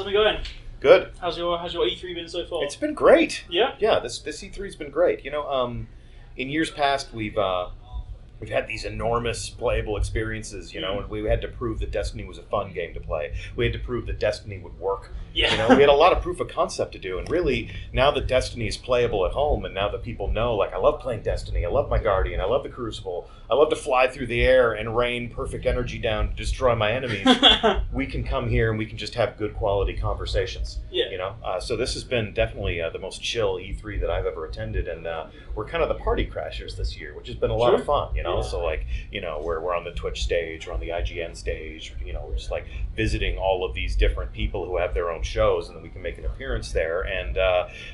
it been going? Good. How's your E3 been so far? It's been great. Yeah? Yeah, this E3's been great. In years past, we've had these enormous playable experiences, and we had to prove that Destiny was a fun game to play. We had to prove that Destiny would work. Yeah. We had a lot of proof of concept to do, and really, now that Destiny is playable at home, and now that people know, I love playing Destiny, I love my Guardian, I love the Crucible, I love to fly through the air and rain perfect energy down to destroy my enemies, we can come here and we can just have good quality conversations. Yeah. So this has been definitely the most chill E3 that I've ever attended, and we're kind of the party crashers this year, which has been a lot of fun, Yeah. So we're on the Twitch stage, we're on the IGN stage, we're just visiting all of these different people who have their own shows, and then we can make an appearance there and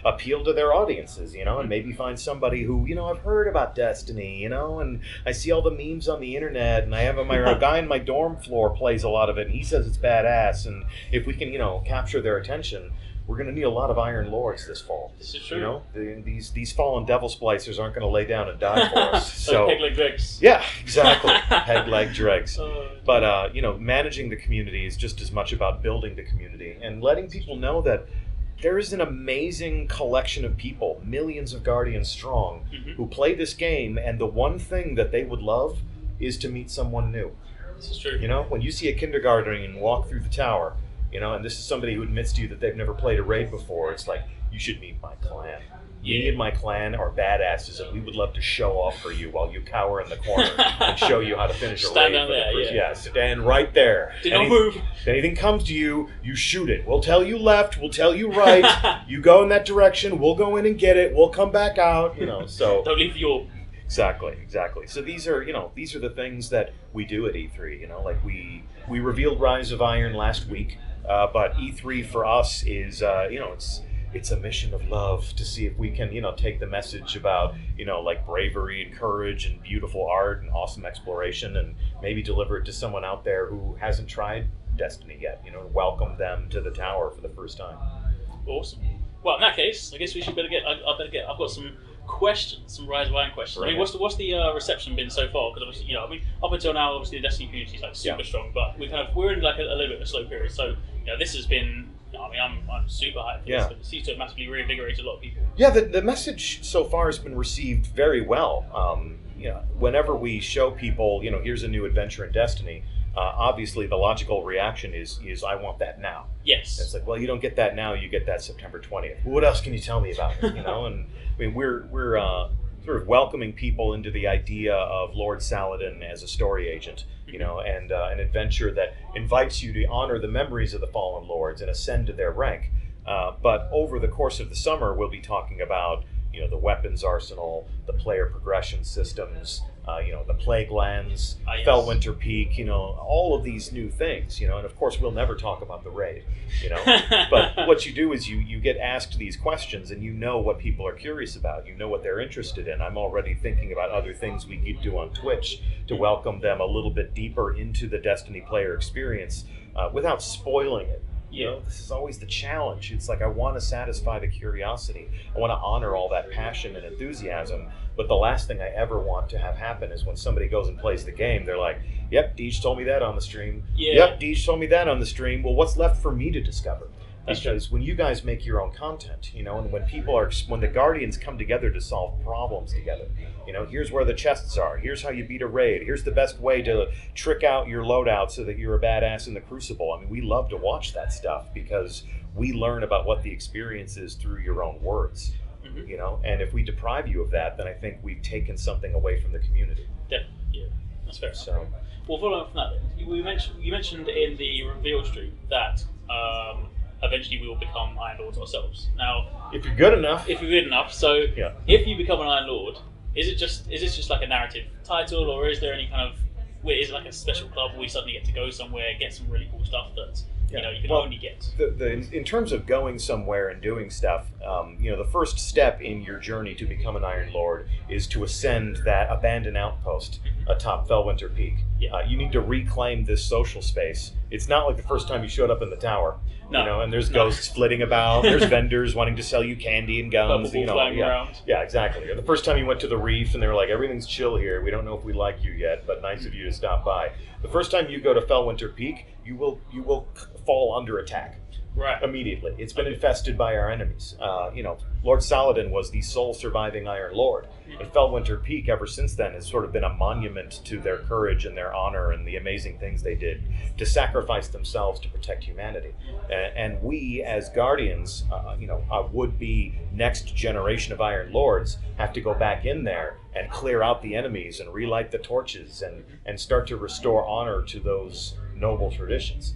appeal to their audiences, and maybe find somebody who, I've heard about Destiny, and I see all the memes on the internet, and I have a guy in my dorm floor plays a lot of it, and he says it's badass, and if we can, capture their attention, we're going to need a lot of Iron Lords this fall. This is true. These fallen devil splicers aren't going to lay down and die for us. So peg leg dregs. Yeah, exactly. Peg leg dregs. But managing the community is just as much about building the community and letting people know that there is an amazing collection of people, millions of Guardians strong, who play this game, and the one thing that they would love is to meet someone new. This is true. When you see a kindergartner walk through the tower, and this is somebody who admits to you that they've never played a raid before, it's like, you should meet my clan. Me and my clan are badasses, and we would love to show off for you while you cower in the corner and show you how to finish a raid. Stand down there, Yeah, stand right there. Do not move. If anything comes to you, you shoot it. We'll tell you left, we'll tell you right. You go in that direction, we'll go in and get it, we'll come back out, so... Don't leave the orb. Exactly. So these are the things that we do at E3. We revealed Rise of Iron last week, but E3 for us is it's a mission of love to see if we can take the message about bravery and courage and beautiful art and awesome exploration, and maybe deliver it to someone out there who hasn't tried Destiny yet. Welcome them to the tower for the first time. Awesome. Well, in that case, I guess we should I've got some questions, some Rise of Iron questions. Right. I mean, what's the reception been so far? Because obviously, up until now, obviously the Destiny community is super strong, but we're in a little bit of a slow period. So this has been. I'm super hyped for this, but it seems to have massively reinvigorated a lot of people. Yeah, the message so far has been received very well. Whenever we show people, here's a new adventure in Destiny, obviously the logical reaction is I want that now. Yes. And it's like, well, you don't get that now, you get that September 20th. What else can you tell me about it? And we're sort of welcoming people into the idea of Lord Saladin as a story agent, and an adventure that invites you to honor the memories of the fallen lords and ascend to their rank. But over the course of the summer, we'll be talking about the weapons arsenal, the player progression systems, the plague lands, yes. Fellwinter Peak, all of these new things, and of course we'll never talk about the raid, but what you do is you get asked these questions and what people are curious about, what they're interested in. I'm already thinking about other things we could do on Twitch to welcome them a little bit deeper into the Destiny player experience without spoiling it. This is always the challenge. It's like I want to satisfy the curiosity. I want to honor all that passion and enthusiasm. But the last thing I ever want to have happen is when somebody goes and plays the game, they're like, yep, DeeJ told me that on the stream. Yeah. Yep, DeeJ told me that on the stream. Well, what's left for me to discover? Because when you guys make your own content, and when the Guardians come together to solve problems together, here's where the chests are, here's how you beat a raid, here's the best way to trick out your loadout so that you're a badass in the Crucible. We love to watch that stuff because we learn about what the experience is through your own words, and if we deprive you of that, then I think we've taken something away from the community. Definitely, yeah, that's fair. So, well, following from that, then, you mentioned in the reveal stream that eventually we will become Iron Lords ourselves. Now, if you're good enough. So if you become an Iron Lord, is it just like a narrative title, or is there any kind of is it like a special club where we suddenly get to go somewhere, get some really cool stuff that you can only get? In terms of going somewhere and doing stuff, the first step in your journey to become an Iron Lord is to ascend that abandoned outpost atop Fellwinter Peak. Yeah. You need to reclaim this social space. It's not like the first time you showed up in the tower. No. And there's ghosts flitting about. There's vendors wanting to sell you candy and guns. Flying around. Yeah, exactly. Or the first time you went to the reef and they were like, everything's chill here. We don't know if we like you yet, but nice of you to stop by. The first time you go to Fellwinter Peak, you will fall under attack. Right. Immediately. It's been infested by our enemies. Lord Saladin was the sole surviving Iron Lord. And Felwinter Peak, ever since then, has sort of been a monument to their courage and their honor and the amazing things they did to sacrifice themselves to protect humanity. And we, as Guardians, a would-be next generation of Iron Lords, have to go back in there and clear out the enemies and relight the torches and start to restore honor to those noble traditions.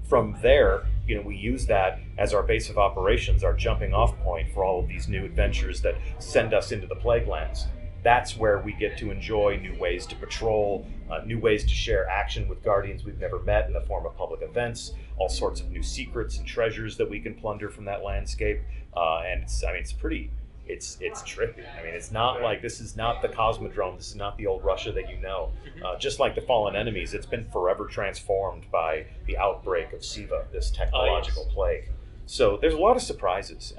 From there, we use that as our base of operations, our jumping off point for all of these new adventures that send us into the Plaguelands. That's where we get to enjoy new ways to patrol, new ways to share action with Guardians we've never met in the form of public events, all sorts of new secrets and treasures that we can plunder from that landscape. And it's pretty... It's trippy. It's not like, this is not the Cosmodrome. This is not the old Russia that you know. Just like the Fallen Enemies, it's been forever transformed by the outbreak of Siva, this technological plague. So there's a lot of surprises.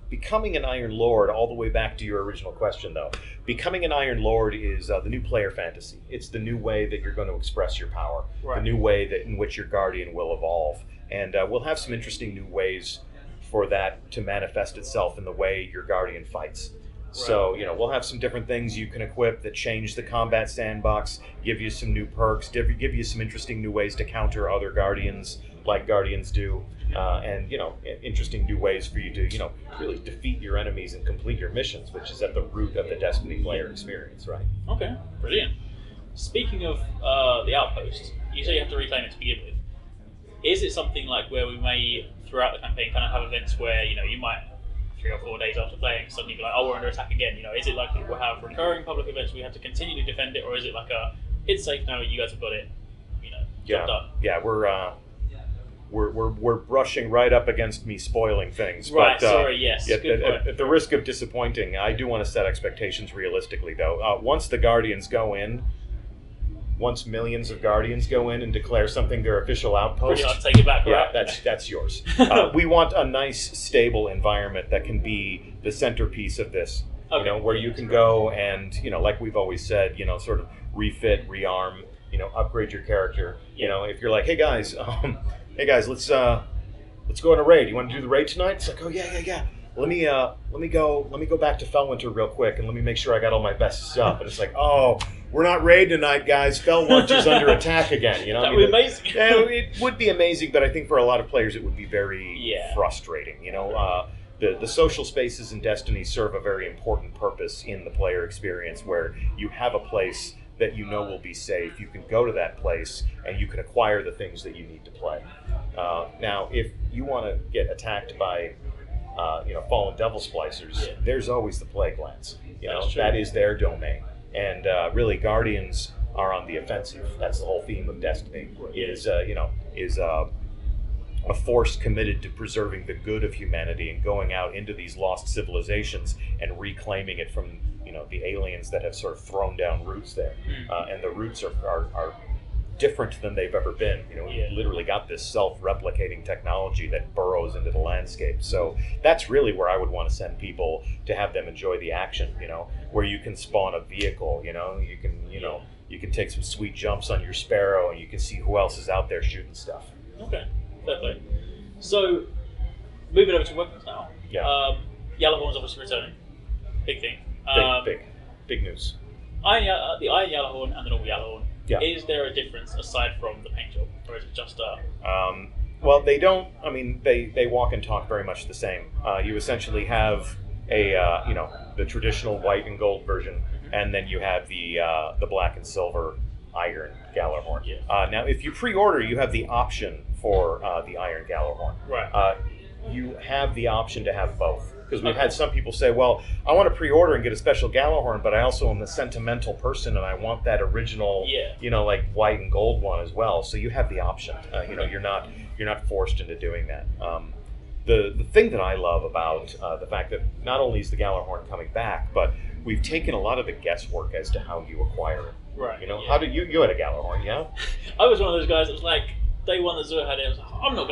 Becoming an Iron Lord, all the way back to your original question, though, becoming an Iron Lord is the new player fantasy. It's the new way that you're going to express your power, the new way that in which your Guardian will evolve. And we'll have some interesting new ways for that to manifest itself in the way your Guardian fights. So, we'll have some different things you can equip that change the combat sandbox, give you some new perks, give you some interesting new ways to counter other Guardians like Guardians do, and, interesting new ways for you to, really defeat your enemies and complete your missions, which is at the root of the Destiny player experience, right? Okay, brilliant. Speaking of the Outpost, you say you have to reclaim it to begin with. Is it something like where we may, throughout the campaign, kind of have events where, you might, 3 or 4 days after playing, suddenly be like, oh, we're under attack again? Is it like we'll have recurring public events we have to continue to defend it, or is it like it's safe now, you guys have got it, job done? Yeah, we're brushing right up against me spoiling things. Right, but, sorry, yes. At the risk of disappointing, I do want to set expectations realistically, though. Once the Guardians go in, once millions of Guardians go in and declare something their official outpost, take it back, right? Yeah, that's yours. We want a nice, stable environment that can be the centerpiece of this. Where you can go and, like we've always said, sort of refit, rearm, upgrade your character. If you're like, hey guys, let's go on a raid. You want to do the raid tonight? It's like, oh yeah. Let me go back to Felwinter real quick and let me make sure I got all my best stuff. And it's like, oh, we're not raid tonight, guys. Felwinter's under attack again. That would be amazing. It would be amazing, but I think for a lot of players it would be very frustrating. The social spaces in Destiny serve a very important purpose in the player experience, where you have a place that will be safe. You can go to that place and you can acquire the things that you need to play. Now, if you want to get attacked by fallen devil splicers, there's always the Plaguelands. That is their domain. And really, Guardians are on the offensive. That's the whole theme of Destiny. Is a force committed to preserving the good of humanity and going out into these lost civilizations and reclaiming it from the aliens that have sort of thrown down roots there. And the roots are different than they've ever been. We've literally got this self-replicating technology that burrows into the landscape. So that's really where I would want to send people to have them enjoy the action. Where you can spawn a vehicle. You can take some sweet jumps on your Sparrow, and you can see who else is out there shooting stuff. Okay, definitely. So moving over to weapons now. Yeah. Yellowhorn's obviously returning. Big thing. Big news. The Iron Yellowhorn and the normal Yellowhorn. Yeah. Is there a difference aside from the paint job, or is it just well, they don't. They walk and talk very much the same. You essentially have the traditional white and gold version, and then you have the black and silver Iron Gallarhorn. Yeah. Now, if you pre-order, you have the option for the Iron Gallarhorn. Right. You have the option to have both. Because we've had some people say, well, I want to pre-order and get a special Gallarhorn, but I also am a sentimental person and I want that original, like white and gold one as well. So you have the option. You're not forced into doing that. The thing that I love about the fact that not only is the Gallarhorn coming back, but we've taken a lot of the guesswork as to how you acquire it. Right. How did you had a Gallarhorn? Yeah. I was one of those guys that was like, day one that Zur had it, I was like, I'm not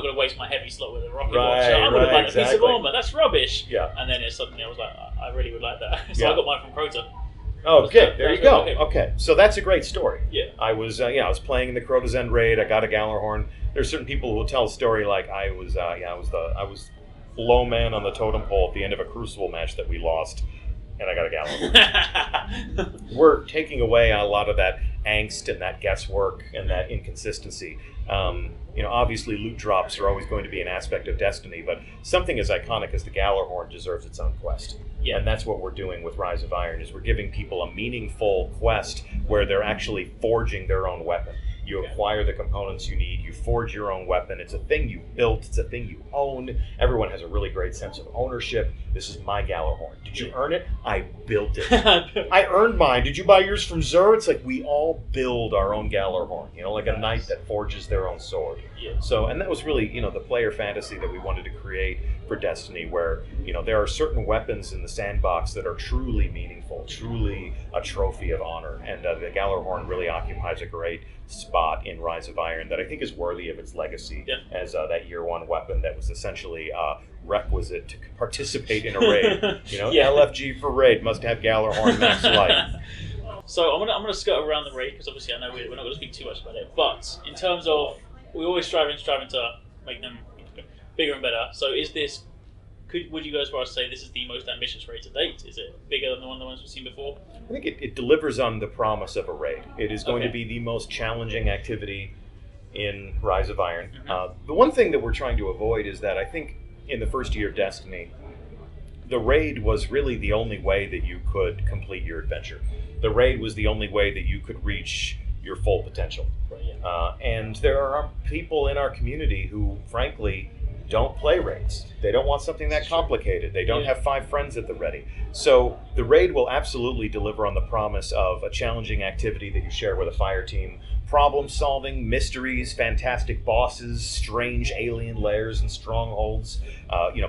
gonna waste my heavy slot with a rocket launcher. I'm gonna buy a piece of armor. That's rubbish. Yeah. And then suddenly I was like, I really would like that. So I got mine from Crota. Okay, there you go. Okay. Okay, so that's a great story. Yeah. I was playing in the Crota's End raid. I got a Gallarhorn. There's certain people who will tell a story like I was low man on the totem pole at the end of a Crucible match that we lost, and I got a Gallarhorn. We're taking away a lot of that angst and that guesswork and that inconsistency. Obviously loot drops are always going to be an aspect of Destiny, but something as iconic as the Gallarhorn deserves its own quest. Yeah. And that's what we're doing with Rise of Iron, is we're giving people a meaningful quest where they're actually forging their own weapon. You acquire the components you need, you forge your own weapon. It's a thing you built, it's a thing you own. Everyone has a really great sense of ownership. This is my Gallarhorn. Did you earn it? I built it. I earned mine. Did you buy yours from Zur? It's like we all build our own Gallarhorn, like a knight that forges their own sword. Yeah. So, and that was really, the player fantasy that we wanted to create for Destiny, where, there are certain weapons in the sandbox that are truly meaningful, truly a trophy of honor. And the Gallarhorn really occupies a great spot in Rise of Iron that I think is worthy of its legacy as that year one weapon that was essentially requisite to participate in a raid. LFG for raid must have Gallarhorn max life. So I'm gonna skirt around the raid because obviously I know we're not going to speak too much about it. But in terms of, we're always striving to make them bigger and better. So is this? Would you go as far as to say this is the most ambitious raid to date? Is it bigger than the ones we've seen before? I think it delivers on the promise of a raid. It is going to be the most challenging activity in Rise of Iron. Mm-hmm. The one thing that we're trying to avoid is that I think in the first year of Destiny, the raid was really the only way that you could complete your adventure. The raid was the only way that you could reach your full potential. Right, yeah. And there are people in our community who, frankly, don't play raids. They don't want something that complicated. They don't have 5 friends at the ready. So the raid will absolutely deliver on the promise of a challenging activity that you share with a fire team. Problem solving, mysteries, fantastic bosses, strange alien lairs and strongholds.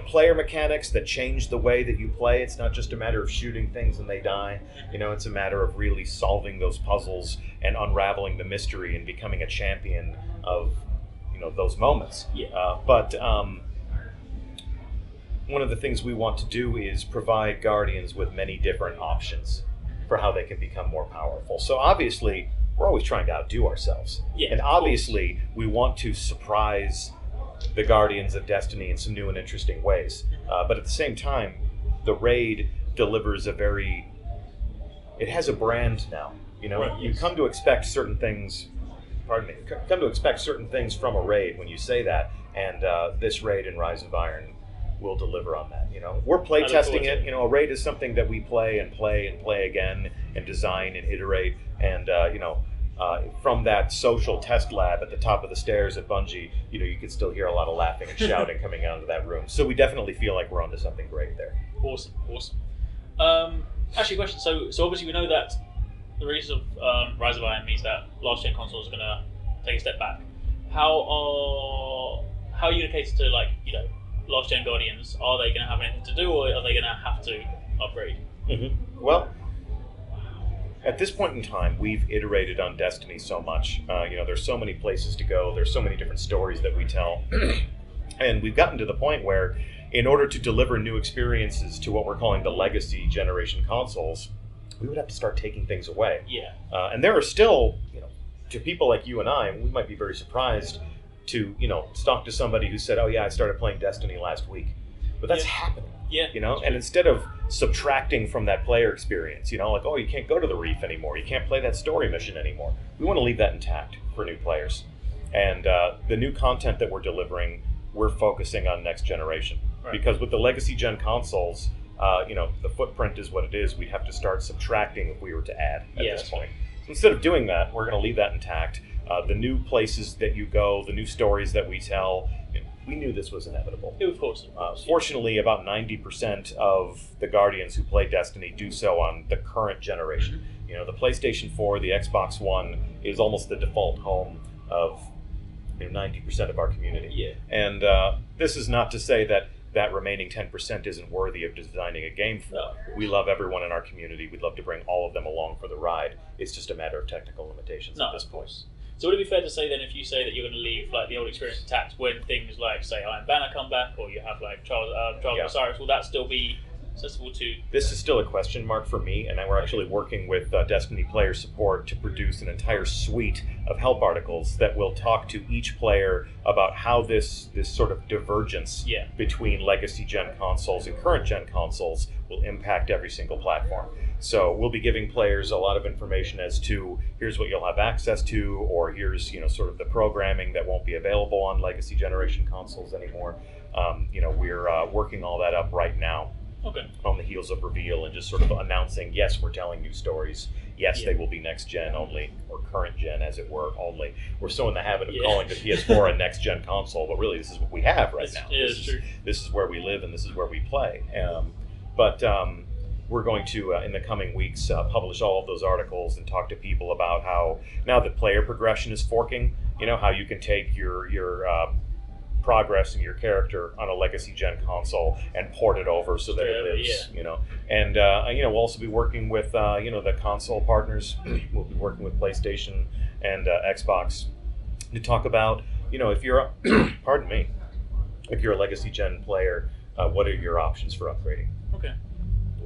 Player mechanics that change the way that you play. It's not just a matter of shooting things and they die. It's a matter of really solving those puzzles and unraveling the mystery and becoming a champion of those moments. But one of the things we want to do is provide Guardians with many different options for how they can become more powerful. So obviously, we're always trying to outdo ourselves. And obviously, we want to surprise the Guardians of Destiny in some new and interesting ways. But at the same time, the raid delivers it has a brand now. You come to expect certain things come to expect certain things from a raid when you say that, and this raid in Rise of Iron will deliver on that. We're playtesting it. A raid is something that we play and play again and design and iterate, and from that social test lab at the top of the stairs at Bungie, you can still hear a lot of laughing and shouting coming out of that room. So we definitely feel like we're onto something great there. Awesome. Actually, a question. So obviously we know that the release of Rise of Iron means that last gen consoles are going to take a step back. How are you going to cater to last gen Guardians? Are they going to have anything to do, or are they going to have to upgrade? Mm-hmm. Well, at this point in time, we've iterated on Destiny so much. There's so many places to go. There's so many different stories that we tell, and we've gotten to the point where, in order to deliver new experiences to what we're calling the legacy generation consoles, we would have to start taking things away. And there are still, to people like you and I, we might be very surprised to, talk to somebody who said, "Oh yeah, I started playing Destiny last week," but that's happening. And instead of subtracting from that player experience, like, "Oh, you can't go to the reef anymore, you can't play that story mission anymore," we want to leave that intact for new players. And the new content that we're delivering, we're focusing on next generation. Because with the legacy gen consoles, the footprint is what it is. We'd have to start subtracting if we were to add at this point. So instead of doing that, we're going to leave that intact. The new places that you go, the new stories that we tell, we knew this was inevitable. Of course. Fortunately, about 90% of the Guardians who play Destiny do so on the current generation. The PlayStation 4, the Xbox One is almost the default home of 90% of our community. And this is not to say that remaining 10% isn't worthy of designing a game for. No. We love everyone in our community. We'd love to bring all of them along for the ride. It's just a matter of technical limitations at this point. So would it be fair to say then, if you say that you're going to leave the old experience intact when things like, say, Iron Banner come back, or you have Trials of Osiris, will that still be accessible to... This is still a question mark for me, and we're actually working with Destiny player support to produce an entire suite of help articles that will talk to each player about how this sort of divergence between legacy gen consoles and current gen consoles will impact every single platform. So we'll be giving players a lot of information as to here's what you'll have access to, or here's sort of the programming that won't be available on legacy generation consoles anymore. We're working all that up right now. Okay. On the heels of reveal, and just sort of announcing, yes, we're telling new stories. Yes, they will be next gen only, or current gen, as it were, only. We're so in the habit of calling the PS4 a next gen console, but really this is what we have right now. This is where we live, and this is where we play. But we're going to, in the coming weeks, publish all of those articles and talk to people about how, now that player progression is forking, how you can take your progress in your character on a legacy gen console and port it over so that it lives, and we'll also be working with the console partners. We'll be working with PlayStation and Xbox to talk about if you're pardon me, if you're a legacy gen player, what are your options for upgrading. Okay.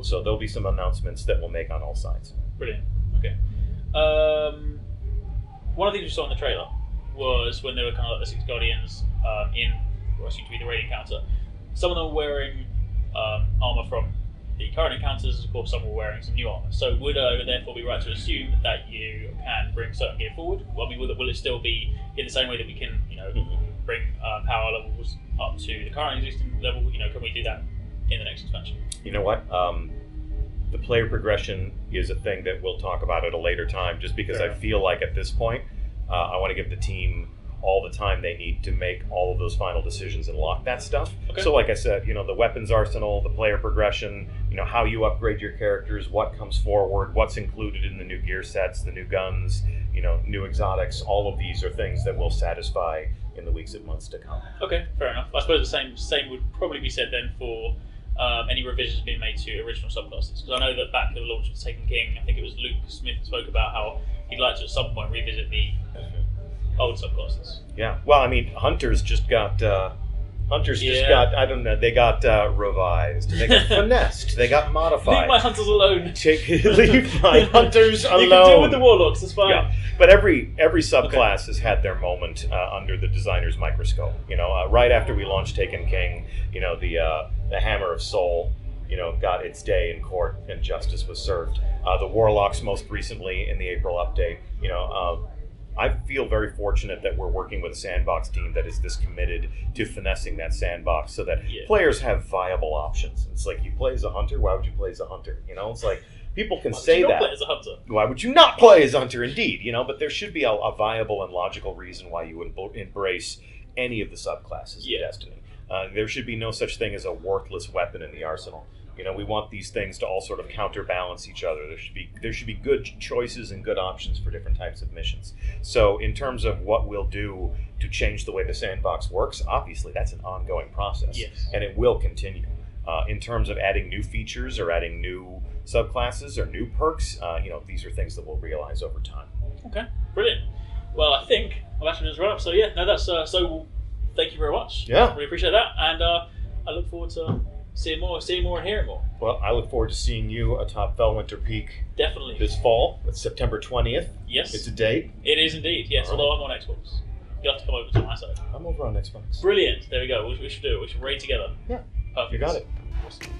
So there'll be some announcements that we'll make on all sides. Brilliant. Okay. One of the things we saw in the trailer was when they were kind of like the Six Guardians in what seemed to be the raid encounter. Some of them were wearing armor from the current encounters, of course some were wearing some new armor. So would it therefore be right to assume that you can bring certain gear forward? Well, I mean, will it still be in the same way that we can, bring power levels up to the current existing level? Can we do that in the next expansion? You know what? The player progression is a thing that we'll talk about at a later time, just because I feel like at this point, I want to give the team all the time they need to make all of those final decisions and lock that stuff. Okay. So like I said, the weapons arsenal, the player progression, how you upgrade your characters, what comes forward, what's included in the new gear sets, the new guns, new exotics, all of these are things that will satisfy in the weeks and months to come. Okay, fair enough. I suppose the same would probably be said then for any revisions being made to original subclasses. Because I know that back at the launch of Taken King, I think it was Luke Smith spoke about how he'd like to at some point revisit the old subclasses. Yeah, well, I mean, Hunters just got, I don't know, they got revised, they got finessed, they got modified. Leave my Hunters alone. Leave my Hunters alone. You can deal with the Warlocks, it's fine. Yeah. But every subclass has had their moment under the designer's microscope. Right after we launched Taken King, the Hammer of Soul, got its day in court and justice was served. The Warlocks most recently in the April update, I feel very fortunate that we're working with a sandbox team that is this committed to finessing that sandbox so that players have viable options. It's like, you play as a hunter, why would you play as a hunter? It's like, people can say that. Play as a hunter? Why would you not play as a hunter? Indeed, but there should be a viable and logical reason why you would embrace any of the subclasses of Destiny. There should be no such thing as a worthless weapon in the arsenal. We want these things to all sort of counterbalance each other. There should be good choices and good options for different types of missions. So in terms of what we'll do to change the way the sandbox works, obviously that's an ongoing process. Yes. And it will continue. In terms of adding new features or adding new subclasses or new perks, these are things that we'll realize over time. Okay, brilliant. Well, I think I've actually just run up. So that's so. Thank you very much. Yeah, really appreciate that, and I look forward to seeing more, and hearing more. Well, I look forward to seeing you atop Fellwinter Peak. Definitely. This fall. It's September 20th. Yes. It's a date. It is indeed. Yes. Although I'm on Xbox. You'll have to come over to my side. I'm over on Xbox. Brilliant. There we go. We should do it. We should raid together. Yeah. Perfect. You got it. Awesome.